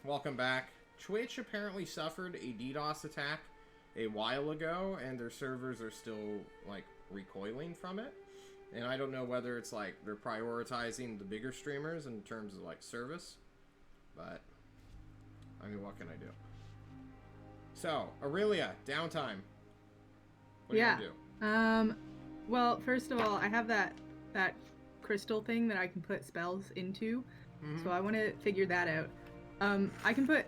welcome back. Twitch apparently suffered a DDoS attack a while ago, and their servers are still, like, recoiling from it. And I don't know whether it's, like, they're prioritizing the bigger streamers in terms of, like, service. But, I mean, what can I do? So, Aurelia, downtime. What are you gonna do? Well, first of all, I have that crystal thing that I can put spells into. Mm-hmm. So I want to figure that out. I can put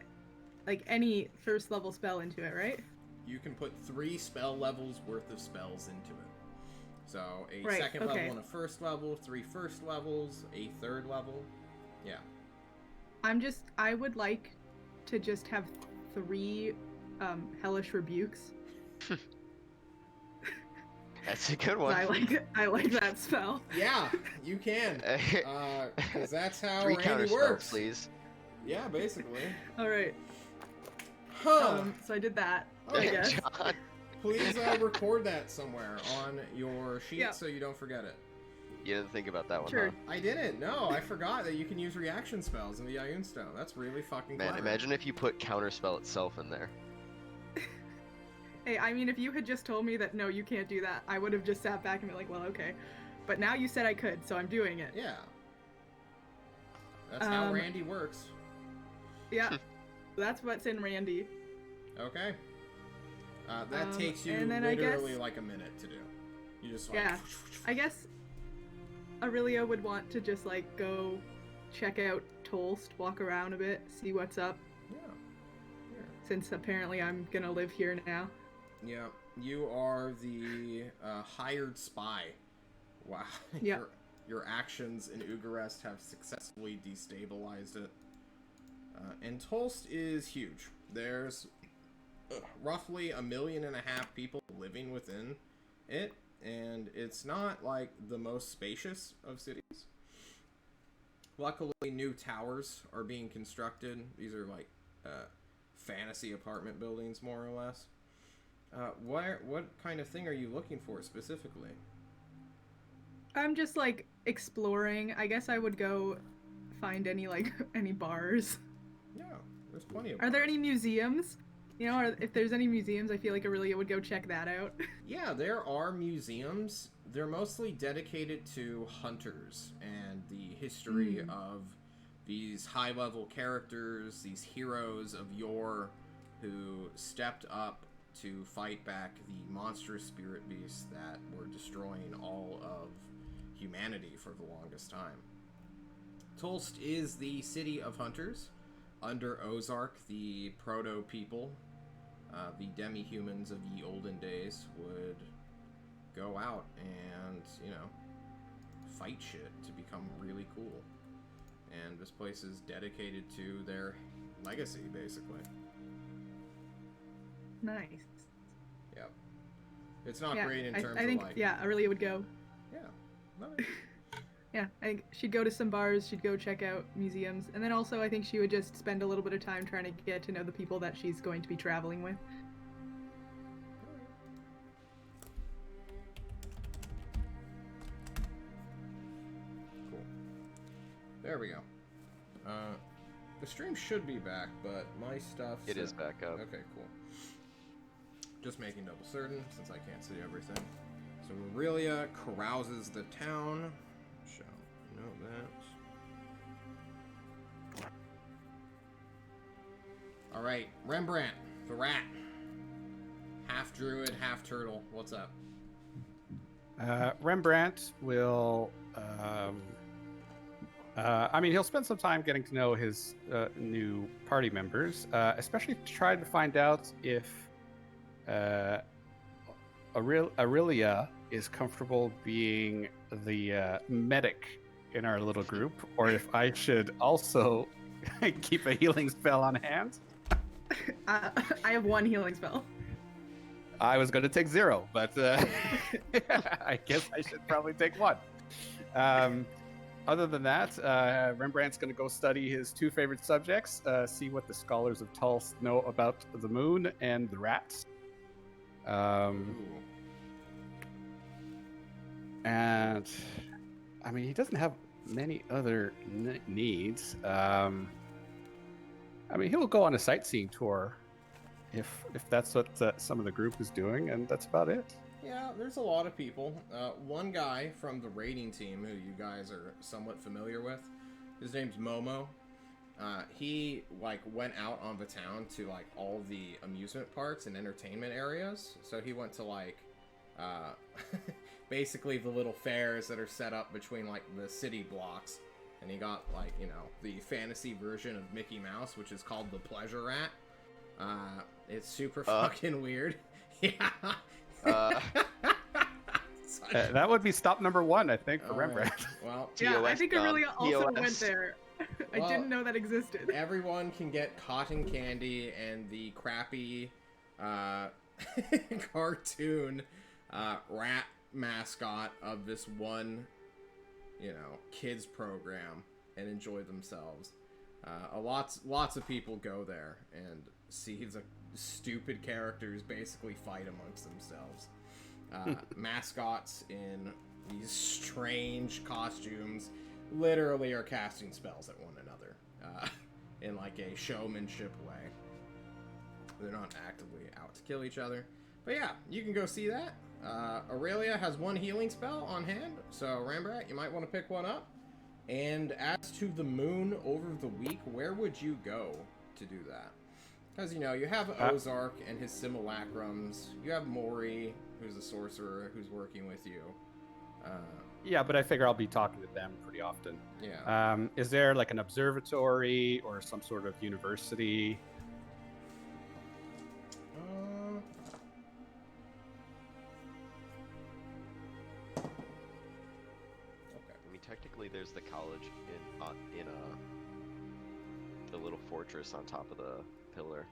like any first level spell into it, right? You can put 3 spell levels worth of spells into it. So a Right, second okay. level and a first level, 3 first levels, a third level. Yeah. I would like to just have 3 hellish rebukes. That's a good one. I like that spell. Yeah, you can. Because that's how 3 Randy counter works. spells, please. Yeah, basically. All right. Huh. So I did that. Oh, I guess. John. Please record that somewhere on your sheet so you don't forget it. You didn't think about that one, Sure. huh? I didn't. No, I forgot that you can use reaction spells in the Ioun Stone. That's really fucking Man, clever. imagine if you put counterspell itself in there. Hey, I mean, if you had just told me that no, you can't do that, I would have just sat back and been like, well, okay. But now you said I could, so I'm doing it. Yeah. That's how Randy works. Yeah. That's what's in Randy. Okay. That takes you and then literally like a minute to do. You just like... Yeah. I guess Aurelia would want to just like go check out Tolst, walk around a bit, see what's up. Yeah. Since apparently I'm gonna live here now. Yeah. You are the hired spy. Wow. Yeah. Your actions in Ugarest have successfully destabilized it. And Tolst is huge. There's roughly 1.5 million people living within it, and it's not like the most spacious of cities. Luckily, new towers are being constructed. These are like fantasy apartment buildings, more or less. What kind of thing are you looking for specifically? I'm just like exploring. I guess I would go find any any bars. Yeah, there's plenty of Are there bars. any museums? You know, if there's any museums, I feel like Aurelia would go check that out. Yeah, there are museums. They're mostly dedicated to hunters and the history of these high-level characters, these heroes of yore who stepped up to fight back the monstrous spirit beasts that were destroying all of humanity for the longest time. Tolst is the city of hunters. Under Ozark, the proto-people, the demi-humans of ye olden days, would go out and, you know, fight shit to become really cool. And this place is dedicated to their legacy, basically. Nice. Yep. It's not great in terms I think, of, like... yeah, Aurelia would go. Yeah. Nice. Yeah, I think she'd go to some bars, she'd go check out museums, and then also I think she would just spend a little bit of time trying to get to know the people that she's going to be traveling with. Cool. There we go. The stream should be back, but my stuff... It is back up. Okay, cool. Just making double certain, since I can't see everything. So Aurelia carouses the town. Shall know that. Alright, Rembrandt, the rat. Half druid, half turtle. What's up? Rembrandt will... I mean, he'll spend some time getting to know his new party members, especially to try to find out if Aurelia is comfortable being the medic in our little group, or if I should also keep a healing spell on hand. I have 1 healing spell. I was going to take 0, but I guess I should probably take 1. Other than that, Rembrandt's going to go study his 2 favorite subjects, see what the scholars of Tulst know about the moon and the rats. And, I mean, he doesn't have many other needs. I mean, he'll go on a sightseeing tour if that's what some of the group is doing, and that's about it. Yeah, there's a lot of people. One guy from the raiding team who you guys are somewhat familiar with, his name's Momo. He like went out on the town to like all the amusement parks and entertainment areas. So he went to like basically the little fairs that are set up between like the city blocks, and he got like, you know, the fantasy version of Mickey Mouse, which is called the Pleasure Rat. It's super fucking weird. Yeah. That would be stop number 1, I think, for Rembrandt. Right. Well, Yeah, I think TOS, Aurelia also TOS. went there. I Well, didn't know that existed. everyone can get cotton candy and the crappy cartoon rat mascot of this one, you know, kids program and enjoy themselves. Lots of people go there and see the stupid characters basically fight amongst themselves. Mascots in these strange costumes literally are casting spells at one another in like a showmanship way. They're not actively out to kill each other. But yeah, you can go see that. Aurelia has 1 healing spell on hand, so Rembrandt, you might want to pick one up. And as to the moon over the week, where would you go to do that? Because, you know, you have Ozark and his simulacrums. You have Mori, who's a sorcerer, who's working with you. Yeah, but I figure I'll be talking to them pretty often. Yeah. Is there like an observatory or some sort of university? I mean, technically, there's the college in the little fortress on top of the pillar.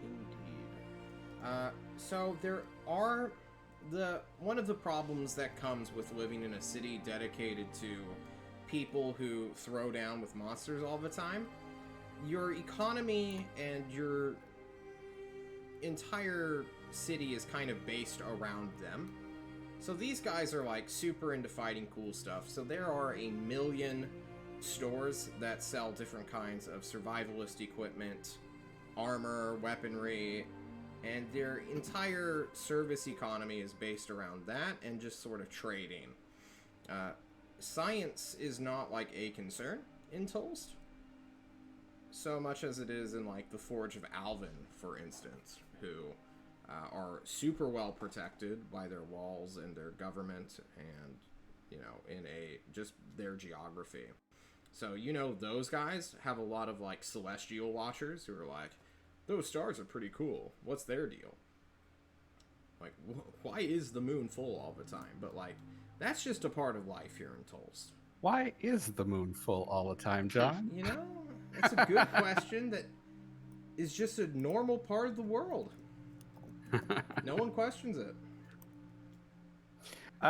Indeed. So there are one of the problems that comes with living in a city dedicated to people who throw down with monsters all the time. Your economy and your entire city is kind of based around them. So these guys are like super into fighting cool stuff. So there are a million stores that sell different kinds of survivalist equipment, armor, weaponry, and their entire service economy is based around that and just sort of trading. Science is not like a concern in Tulst, so much as it is in like the Forge of Alvin, for instance, who are super well protected by their walls and their government and, you know, in just their geography. So, you know, those guys have a lot of like celestial watchers who are like, those stars are pretty cool. What's their deal? Like, why is the moon full all the time? But, like, that's just a part of life here in Tulst. Why is the moon full all the time, John? You know, it's a good question that is just a normal part of the world. No one questions it.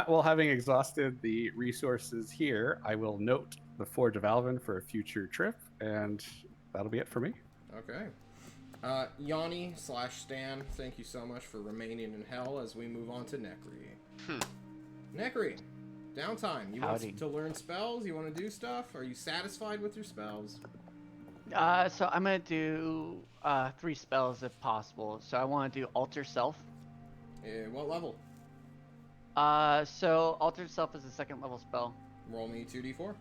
Well, having exhausted the resources here, I will note the Forge of Alvin for a future trip, and that'll be it for me. Okay. Yanni/Stan, thank you so much for remaining in hell as we move on to Nekri. Nekri, downtime. You Howdy. want to learn spells? You want to do stuff? Are you satisfied with your spells? So I'm gonna do 3 spells if possible. So I want to do Alter Self. What level? So Alter Self is a 2nd level spell. Roll me 2d4.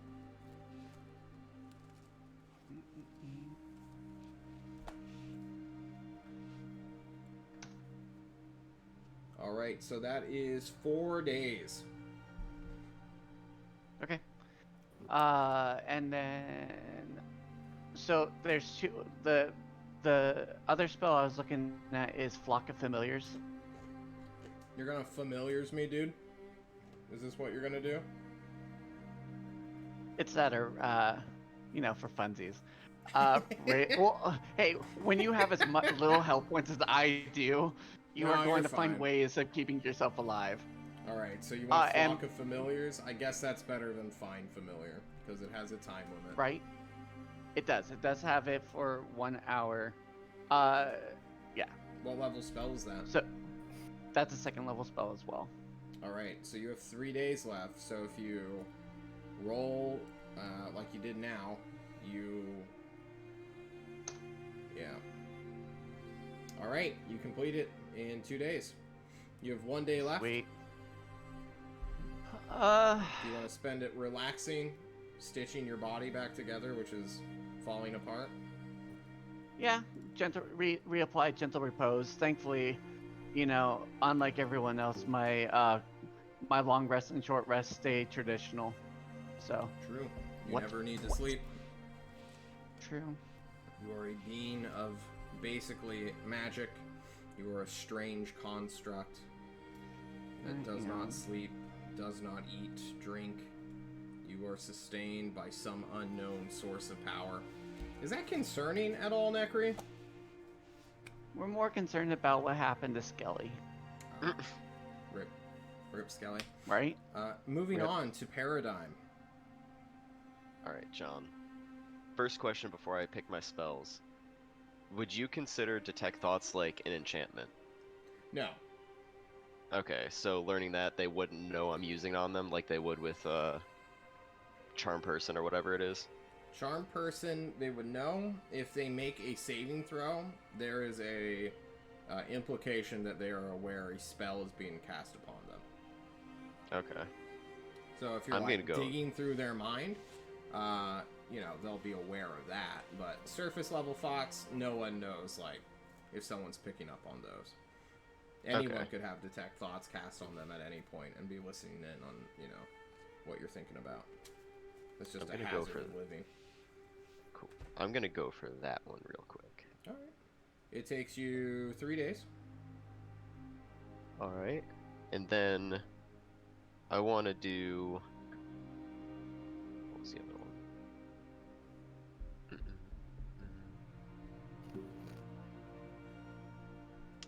Alright, so that is 4 days. Okay. And then so there's 2. The other spell I was looking at is Flock of Familiars. You're gonna familiars me, dude? Is this what you're gonna do? It's that you know, for funsies. Well, hey, when you have as little health points as I do, you No, are you're going to find fine. ways of keeping yourself alive. Alright, so you want and- Flock of Familiars? I guess that's better than Find Familiar, because it has a time limit. Right? It does. It does have it for 1 hour. Yeah. What level spell is that? So that's a 2nd level spell as well. Alright, so you have 3 days left, so if you roll like you did now, you All right, you complete it in 2 days. You have 1 day left. Sweet. Do you want to spend it relaxing, stitching your body back together, which is falling apart? Yeah, gentle reapply gentle repose. Thankfully, you know, unlike everyone else, my my long rest and short rest stay traditional. So True. You What? never need to What? sleep. true. You are a being of basically magic. You are a strange construct that does Yeah. not sleep, does not eat, drink. You are sustained by some unknown source of power. Is that concerning at all, Necri? We're more concerned about what happened to Skelly, Rip. Rip Skelly. right? Moving Rip. on to Paradigm. All right, John. First question before I pick my spells. Would you consider detect thoughts like an enchantment? No. Okay, so learning that they wouldn't know I'm using it on them like they would with charm person or whatever it is. Charm person, they would know. If they make a saving throw, there is a implication that they are aware a spell is being cast upon them. Okay. So if you're I'm like gonna go- digging through their mind, you know, they'll be aware of that. But surface level thoughts, no one knows, like, if someone's picking up on those. Anyone Okay. could have detect thoughts cast on them at any point and be listening in on, you know, what you're thinking about. It's just I'm a gonna go hazard for of living. Cool. I'm gonna go for that one real quick. All right. It takes you 3 days. All right. And then I want to do. What was the other one?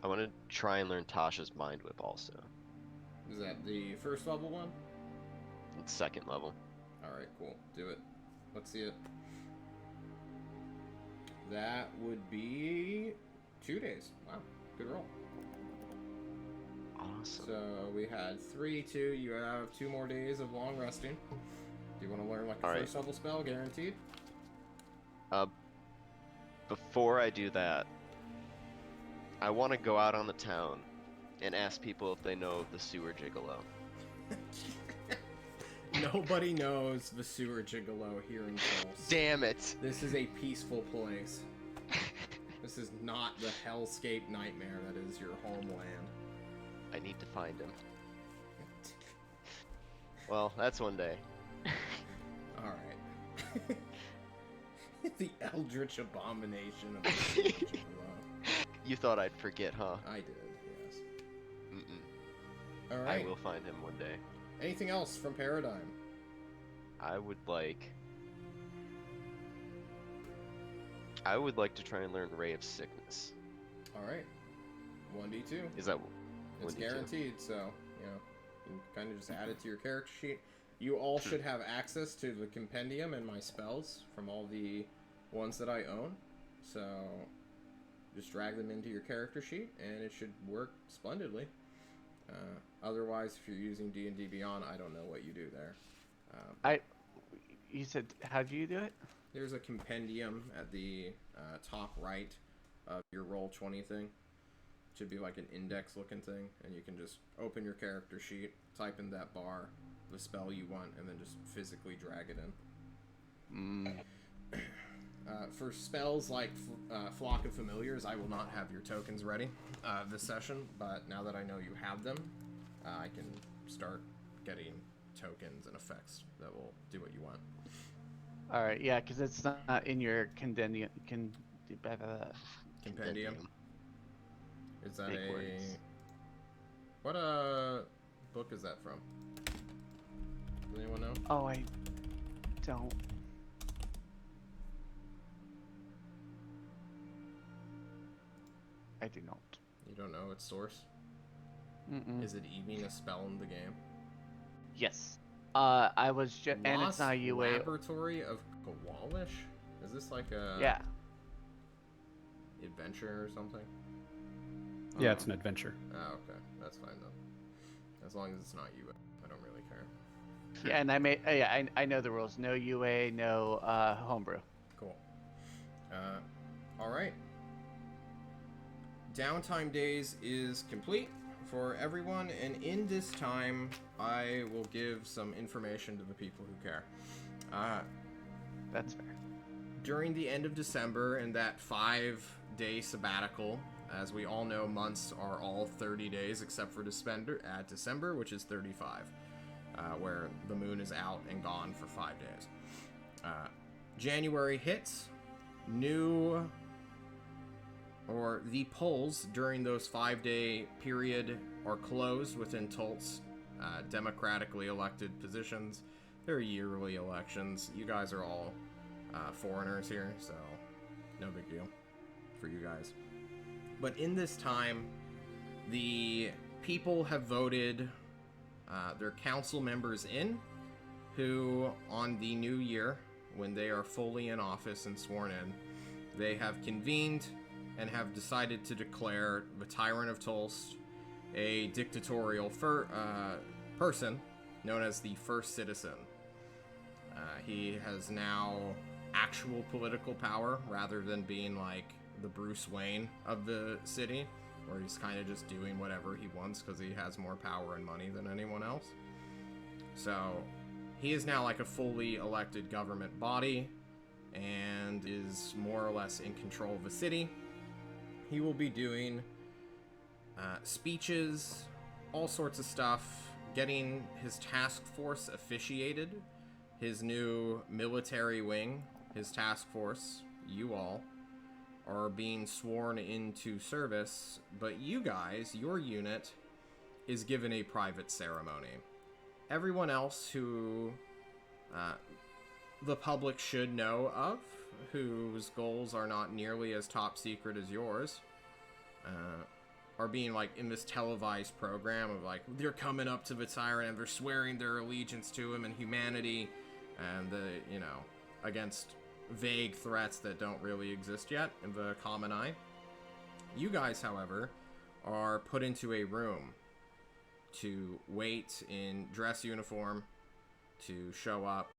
I want to try and learn Tasha's Mind Whip also. Is that the first level one? It's second level. Alright, cool. Do it. Let's see it. That would be 2 days. Wow. Good roll. Awesome. So we had 3, 2. You have 2 more days of long resting. Do you want to learn like a Alright. first level spell, guaranteed? Before I do that, I want to go out on the town and ask people if they know the sewer gigolo. Nobody knows the sewer gigolo here in Pulse. Damn it! This is a peaceful place. This is not the hellscape nightmare that is your homeland. I need to find him. Well, that's one day. Alright. The eldritch abomination of the sewer gigolo. You thought I'd forget, huh? I did, yes. Mm-mm. Alright. I will find him one day. Anything else from Paradigm? I would like to try and learn Ray of Sickness. Alright. 1d2. Is that It's 1d2? guaranteed, so, you know, you can kind of just add it to your character sheet. You all should have access to the compendium and my spells from all the ones that I own. So, just drag them into your character sheet, and it should work splendidly. Otherwise, if you're using D&D Beyond, I don't know what you do there. You said, how do you do it? There's a compendium at the top right of your Roll20 thing. Should be like an index-looking thing, and you can just open your character sheet, type in that bar, the spell you want, and then just physically drag it in. For spells like Flock of Familiars, I will not have your tokens ready this session, but now that I know you have them, I can start getting tokens and effects that will do what you want. All right, yeah, because it's not in your compendium. Compendium? Is that Big a... words. What book is that from? Does anyone know? Oh, I don't. I do not. You don't know its source? Mm-mm. Is it even a spell in the game? Yes. I was just, and it's Lost not a UA. Laboratory of Kowalish? Is this like a Yeah. adventure or something? Yeah, it's an adventure. Oh, okay. That's fine then. As long as it's not you, I don't really care. Yeah, and I know the rules. No UA, no homebrew. Cool. Alright. downtime days is complete for everyone, and in this time, I will give some information to the people who care. That's fair. During the end of December, in that 5-day sabbatical, as we all know, months are all 30 days except for December, which is 35, where the moon is out and gone for 5 days. January hits. The polls during those 5-day period are closed within Tult's democratically elected positions. They're yearly elections. You guys are all foreigners here, so no big deal for you guys. But in this time, the people have voted their council members in, who on the new year, when they are fully in office and sworn in, they have convened and have decided to declare the Tyrant of Tulst a dictatorial person known as the First Citizen. He has now actual political power rather than being like the Bruce Wayne of the city, where he's kind of just doing whatever he wants because he has more power and money than anyone else. So he is now like a fully elected government body and is more or less in control of the city. He will be doing speeches, all sorts of stuff, getting his task force officiated, his new military wing, his task force, you all, are being sworn into service, but you guys, your unit, is given a private ceremony. Everyone else who the public should know of, whose goals are not nearly as top secret as yours, are being like in this televised program of like, they're coming up to the Tyrant and they're swearing their allegiance to him and humanity, and against vague threats that don't really exist yet in the common eye. You guys, however, are put into a room to wait in dress uniform to show up